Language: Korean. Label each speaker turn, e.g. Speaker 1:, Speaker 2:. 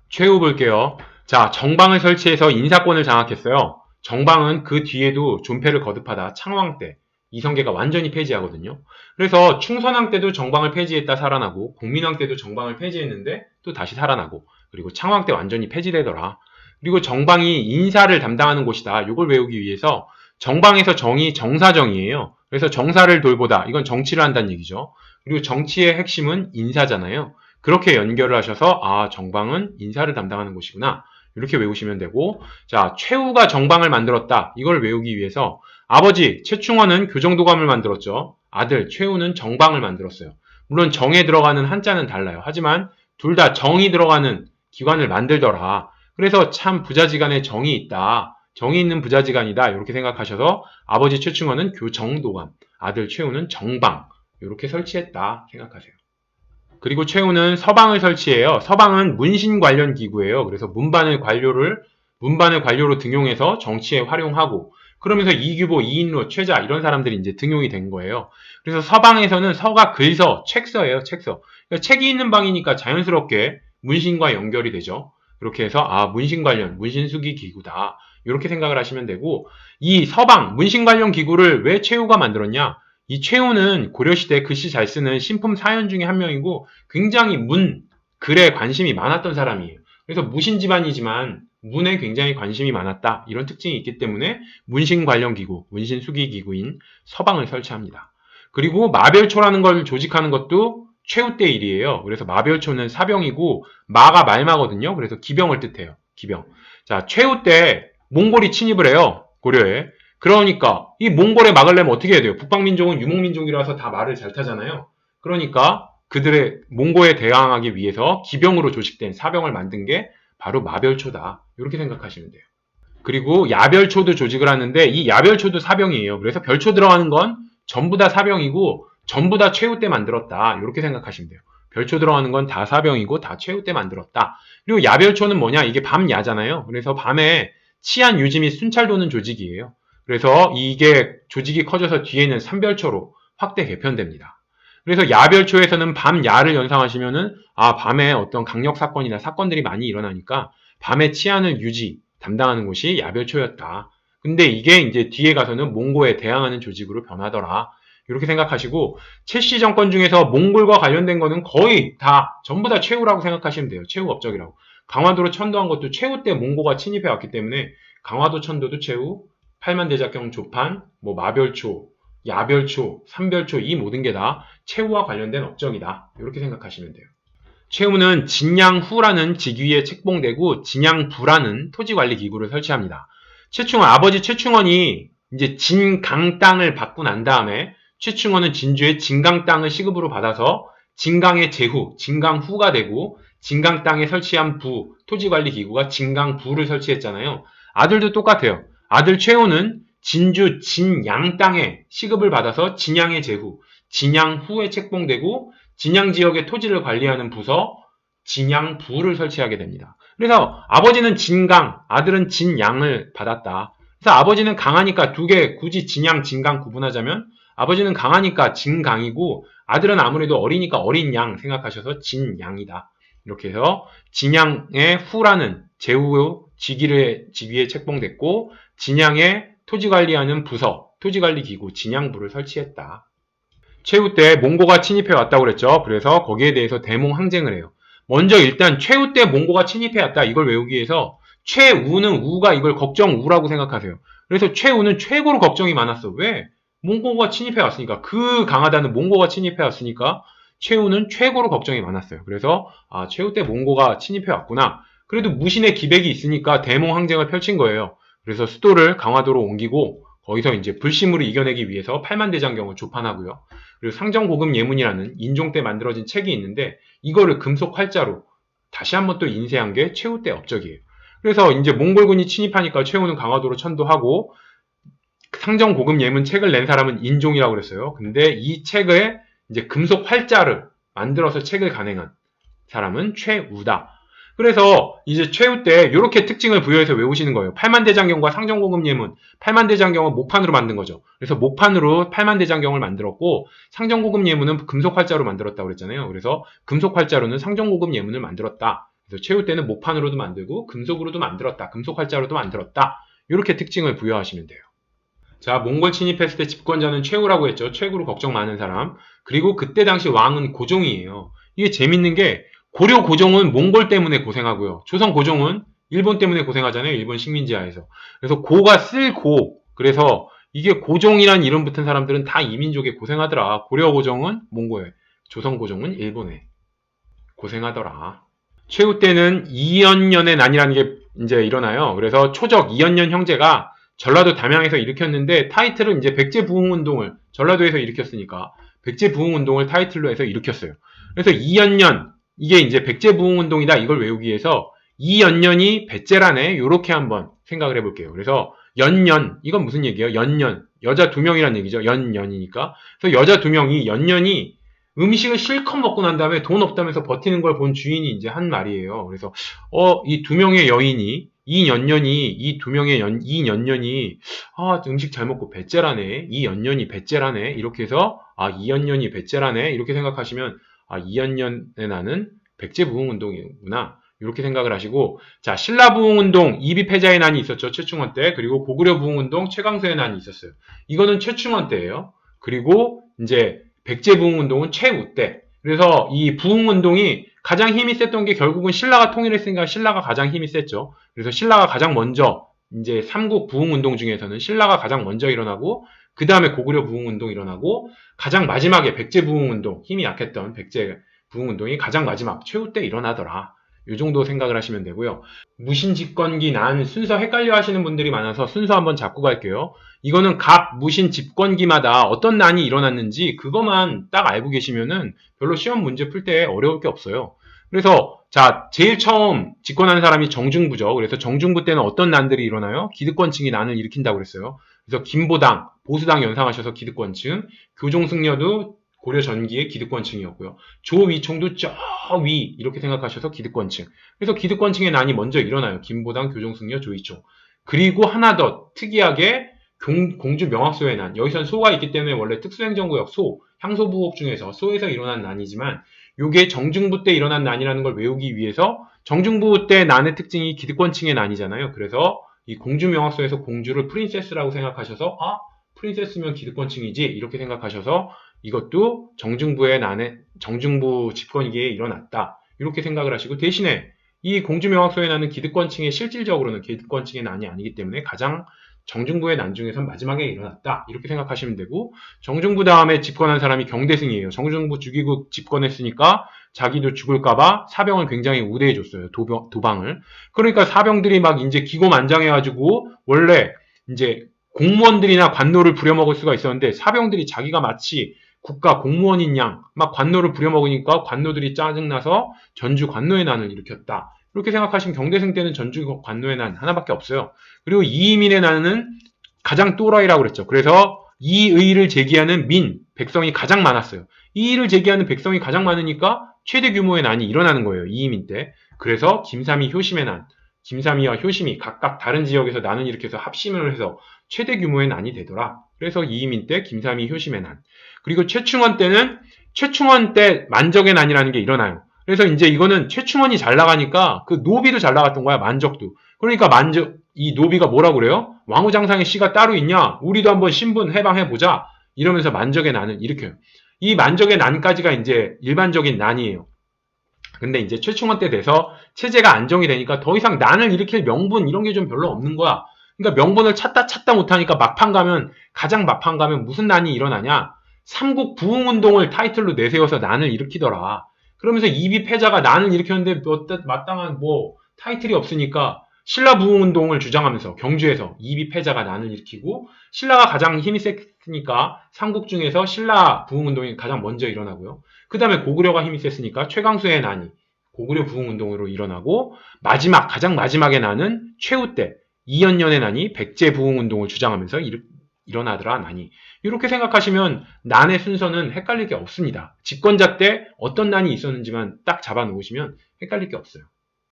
Speaker 1: 최후 볼게요. 자, 정방을 설치해서 인사권을 장악했어요. 정방은 그 뒤에도 존폐를 거듭하다 창왕 때 이성계가 완전히 폐지하거든요. 그래서 충선왕 때도 정방을 폐지했다 살아나고 공민왕 때도 정방을 폐지했는데 또 다시 살아나고 그리고 창왕 때 완전히 폐지되더라. 그리고 정방이 인사를 담당하는 곳이다. 이걸 외우기 위해서 정방에서 정이 정사정이에요. 그래서 정사를 돌보다. 이건 정치를 한다는 얘기죠. 그리고 정치의 핵심은 인사잖아요. 그렇게 연결을 하셔서 정방은 인사를 담당하는 곳이구나. 이렇게 외우시면 되고 자 최후가 정방을 만들었다. 이걸 외우기 위해서 아버지 최충원은 교정도감을 만들었죠. 아들 최후는 정방을 만들었어요. 물론 정에 들어가는 한자는 달라요. 하지만 둘 다 정이 들어가는 기관을 만들더라. 그래서 참 부자지간에 정이 있다. 정이 있는 부자지간이다. 이렇게 생각하셔서 아버지 최충원은 교정도감, 아들 최후는 정방 이렇게 설치했다 생각하세요. 그리고 최후는 서방을 설치해요. 서방은 문신 관련 기구예요. 그래서 문반을 관료로 등용해서 정치에 활용하고 그러면서 이규보, 이인로, 최자 이런 사람들이 이제 등용이 된 거예요. 그래서 서방에서는 서가 글서, 책서예요. 책서. 그러니까 책이 있는 방이니까 자연스럽게 문신과 연결이 되죠. 그렇게 해서 문신 관련, 문신 수기 기구다. 이렇게 생각을 하시면 되고 이 서방, 문신 관련 기구를 왜 최후가 만들었냐? 이 최후는 고려시대 글씨 잘 쓰는 신품 사연 중에 한 명이고 굉장히 글에 관심이 많았던 사람이에요. 그래서 무신 집안이지만 문에 굉장히 관심이 많았다. 이런 특징이 있기 때문에 문신 관련 기구, 문신 수기 기구인 서방을 설치합니다. 그리고 마별초라는 걸 조직하는 것도 최후 때 일이에요. 그래서 마별초는 사병이고 마가 말마거든요. 그래서 기병을 뜻해요. 기병. 자, 최후 때 몽골이 침입을 해요. 고려에. 그러니까 이 몽골에 막으려면 어떻게 해야 돼요? 북방민족은 유목민족이라서 다 말을 잘 타잖아요. 그러니까 그들의 몽고에 대항하기 위해서 기병으로 조직된 사병을 만든 게 바로 마별초다. 이렇게 생각하시면 돼요. 그리고 야별초도 조직을 하는데 이 야별초도 사병이에요. 그래서 별초 들어가는 건 전부 다 사병이고 전부 다 최후 때 만들었다. 이렇게 생각하시면 돼요. 별초 들어가는 건 다 사병이고 다 최후 때 만들었다. 그리고 야별초는 뭐냐? 이게 밤야잖아요. 그래서 밤에 치안 유지 및 순찰 도는 조직이에요. 그래서 이게 조직이 커져서 뒤에는 삼별초로 확대 개편됩니다. 그래서 야별초에서는 밤야를 연상하시면은 밤에 어떤 강력 사건이나 사건들이 많이 일어나니까 밤에 치안을 유지 담당하는 곳이 야별초였다. 근데 이게 이제 뒤에 가서는 몽고에 대항하는 조직으로 변하더라. 이렇게 생각하시고 최씨 정권 중에서 몽골과 관련된 거는 거의 다 전부 다 최후라고 생각하시면 돼요. 최후 업적이라고. 강화도로 천도한 것도 최후 때 몽고가 침입해 왔기 때문에 강화도 천도도 최후, 팔만대작경 조판, 마별초, 야별초, 삼별초 이 모든 게 다 최후와 관련된 업적이다. 이렇게 생각하시면 돼요. 최후는 진양후라는 직위에 책봉되고 진양부라는 토지관리기구를 설치합니다. 아버지 최충원이 이제 진강 땅을 받고 난 다음에 최충원은 진주에 진강 땅을 시급으로 받아서 진강의 제후, 진강후가 되고 진강 땅에 설치한 토지관리기구가 진강부를 설치했잖아요. 아들도 똑같아요. 아들 최후는 진주 진양 땅에 시급을 받아서 진양의 제후, 진양후에 책봉되고 진양 지역의 토지를 관리하는 부서 진양부를 설치하게 됩니다. 그래서 아버지는 진강, 아들은 진양을 받았다. 그래서 아버지는 강하니까 두 개 굳이 진양, 진강 구분하자면 아버지는 강하니까 진강이고 아들은 아무래도 어리니까 어린 양 생각하셔서 진양이다. 이렇게 해서 진양의 후라는 제후 직위에 책봉됐고 진양의 토지관리하는 부서, 토지관리기구 진양부를 설치했다. 최후 때 몽고가 침입해 왔다고 그랬죠. 그래서 거기에 대해서 대몽 항쟁을 해요. 먼저 일단 최후 때 몽고가 침입해 왔다. 이걸 외우기 위해서 최우는 우가 이걸 걱정우라고 생각하세요. 그래서 최우는 최고로 걱정이 많았어. 왜? 몽고가 침입해 왔으니까. 그 강하다는 몽고가 침입해 왔으니까 최우는 최고로 걱정이 많았어요. 그래서 최후 때 몽고가 침입해 왔구나. 그래도 무신의 기백이 있으니까 대몽 항쟁을 펼친 거예요. 그래서 수도를 강화도로 옮기고 거기서 이제 불신물을 이겨내기 위해서 팔만대장경을 조판하고요. 그리고 상정고금 예문이라는 인종 때 만들어진 책이 있는데 이거를 금속 활자로 다시 한번 또 인쇄한 게 최후 때 업적이에요. 그래서 이제 몽골군이 침입하니까 최후는 강화도로 천도하고 상정고금 예문 책을 낸 사람은 인종이라고 그랬어요. 근데 이 책을 이제 금속 활자를 만들어서 책을 간행한 사람은 최우다. 그래서 이제 최후 때 이렇게 특징을 부여해서 외우시는 거예요. 팔만대장경과 상정고금 예문. 팔만대장경은 목판으로 만든 거죠. 그래서 목판으로 팔만대장경을 만들었고 상정고금 예문은 금속 활자로 만들었다고 그랬잖아요. 그래서 금속 활자로는 상정고금 예문을 만들었다. 그래서 최후 때는 목판으로도 만들고 금속으로도 만들었다. 금속 활자로도 만들었다. 이렇게 특징을 부여하시면 돼요. 자, 몽골 침입했을 때 집권자는 최후라고 했죠. 최후로 걱정 많은 사람. 그리고 그때 당시 왕은 고종이에요. 이게 재밌는 게 고려 고종은 몽골 때문에 고생하고요. 조선 고종은 일본 때문에 고생하잖아요. 일본 식민지하에서. 그래서 고가 쓸 고. 그래서 이게 고종이란 이름 붙은 사람들은 다 이민족에 고생하더라. 고려 고종은 몽골에, 조선 고종은 일본에 고생하더라. 최후 때는 이연년의 난이라는 게 이제 일어나요. 그래서 초적 이연년 형제가 전라도 담양에서 일으켰는데 타이틀은 이제 백제부흥운동을 전라도에서 일으켰으니까 백제부흥운동을 타이틀로 해서 일으켰어요. 그래서 이연년 이게 이제 백제부흥운동이다 이걸 외우기 위해서 이연년이 배째라네 요렇게 한번 생각을 해볼게요. 그래서 연년 이건 무슨 얘기예요? 연년 여자 두 명이란 얘기죠. 연년이니까 그래서 여자 두 명이 연년이 음식을 실컷 먹고 난 다음에 돈 없다면서 버티는 걸 본 주인이 이제 한 말이에요. 그래서 이 두 명의 여인이 이 두 명의 이 연년이 음식 잘 먹고 배째라네. 이 연년이 배째라네. 이렇게 해서 이 연년이 배째라네. 이렇게 생각하시면 이 연년에 나는 백제부흥운동이구나. 이렇게 생각을 하시고 자 신라부흥운동 이비패자의 난이 있었죠. 최충원 때. 그리고 고구려부흥운동 최강수의 난이 있었어요. 이거는 최충원 때예요. 그리고 이제 백제부흥운동은 최우 때. 그래서 이 부흥운동이 가장 힘이 셌던 게 결국은 신라가 통일했으니까 신라가 가장 힘이 셌죠. 그래서 신라가 가장 먼저 이제 삼국 부흥운동 중에서는 신라가 가장 먼저 일어나고 그 다음에 고구려 부흥운동 일어나고 가장 마지막에 백제부흥운동 힘이 약했던 백제부흥운동이 가장 마지막 최후 때 일어나더라. 이 정도 생각을 하시면 되고요. 무신집권기 난 순서 헷갈려 하시는 분들이 많아서 순서 한번 잡고 갈게요. 이거는 각 무신 집권기마다 어떤 난이 일어났는지 그것만 딱 알고 계시면은 별로 시험 문제 풀 때 어려울 게 없어요. 그래서 자 제일 처음 집권한 사람이 정중부죠. 그래서 정중부 때는 어떤 난들이 일어나요? 기득권층이 난을 일으킨다고 그랬어요. 그래서 김보당, 보수당 연상하셔서 기득권층, 교종승려도 고려 전기의 기득권층이었고요. 조위총도 저 위 이렇게 생각하셔서 기득권층. 그래서 기득권층의 난이 먼저 일어나요. 김보당, 교종승려, 조위총. 그리고 하나 더 특이하게 공주 명학소의 난. 여기선 소가 있기 때문에 원래 특수행정구역 소, 향소부호 중에서 소에서 일어난 난이지만 이게 정중부 때 일어난 난이라는 걸 외우기 위해서 정중부 때 난의 특징이 기득권층의 난이잖아요. 그래서 이 공주 명학소에서 공주를 프린세스라고 생각하셔서 프린세스면 기득권층이지 이렇게 생각하셔서 이것도 정중부의 난에 정중부 집권기에 일어났다. 이렇게 생각을 하시고 대신에 이 공주명학소의 난은 기득권층의 실질적으로는 기득권층의 난이 아니기 때문에 가장 정중부의 난 중에선 마지막에 일어났다. 이렇게 생각하시면 되고 정중부 다음에 집권한 사람이 경대승이에요. 정중부 죽이고 집권했으니까 자기도 죽을까봐 사병을 굉장히 우대해줬어요. 도방을. 그러니까 사병들이 막 이제 기고만장해가지고 원래 이제 공무원들이나 관노를 부려먹을 수가 있었는데 사병들이 자기가 마치 국가 공무원인 양 막 관노를 부려먹으니까 관노들이 짜증나서 전주 관노의 난을 일으켰다. 이렇게 생각하시면 경대승 때는 전주 관노의 난 하나밖에 없어요. 그리고 이의민의 난은 가장 또라이라고 그랬죠. 그래서 이의를 제기하는 백성이 가장 많았어요. 이의를 제기하는 백성이 가장 많으니까 최대 규모의 난이 일어나는 거예요. 이의민 때. 그래서 김삼이 효심의 난, 김삼이와 효심이 각각 다른 지역에서 난을 일으켜서 합심을 해서 최대 규모의 난이 되더라. 그래서 이의민 때 김삼이 효심의 난. 그리고 최충원 때는 최충원 때 만적의 난이라는 게 일어나요. 그래서 이제 이거는 최충원이 잘 나가니까 그 노비도 잘 나갔던 거야. 만적도. 그러니까 이 노비가 뭐라고 그래요? 왕후장상의 씨가 따로 있냐? 우리도 한번 신분 해방해보자. 이러면서 만적의 난을 일으켜요. 이 만적의 난까지가 이제 일반적인 난이에요. 근데 이제 최충원 때 돼서 체제가 안정이 되니까 더 이상 난을 일으킬 명분 이런 게 좀 별로 없는 거야. 그러니까 명분을 찾다 못하니까 가장 막판 가면 무슨 난이 일어나냐? 삼국 부흥운동을 타이틀로 내세워서 난을 일으키더라. 그러면서 이비패자가 난을 일으켰는데 마땅한 타이틀이 없으니까 신라 부흥운동을 주장하면서 경주에서 이비패자가 난을 일으키고 신라가 가장 힘이 셌으니까 삼국 중에서 신라 부흥운동이 가장 먼저 일어나고요. 그 다음에 고구려가 힘이 셌으니까 최강수의 난이 고구려 부흥운동으로 일어나고 가장 마지막의 난은 최후 때 이연년의 난이 백제부흥운동을 주장하면서 일어나더라 난이. 이렇게 생각하시면 난의 순서는 헷갈릴 게 없습니다. 집권자 때 어떤 난이 있었는지만 딱 잡아놓으시면 헷갈릴 게 없어요.